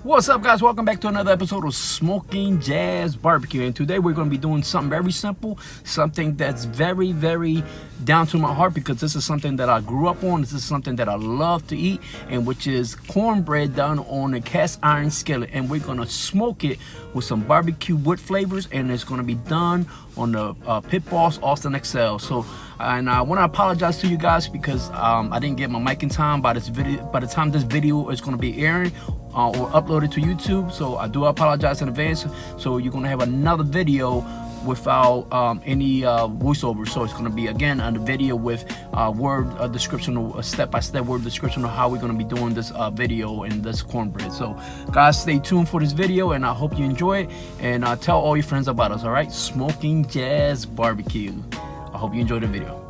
What's up, guys? Welcome back to another episode of Smoking Jazz Barbecue, and today we're going to be doing something very simple, something that's very down to my heart, because this is something that I grew up on. This is something that I love to eat, and which is cornbread done on a cast iron skillet, and we're going to smoke it with some barbecue wood flavors, and it's going to be done on the Pit Boss Austin XL. So and I want to apologize to you guys because I didn't get my mic in time. By the time this video is going to be airing or uploaded to YouTube, so I do apologize in advance. So you're going to have another video without any voiceover. So it's going to be again on the video with word description, a step-by-step word description of how we're going to be doing this video and this cornbread. So guys, stay tuned for this video, and I hope you enjoy it, and tell all your friends about us. All right, Smoking Jazz Barbecue. I hope you enjoy the video.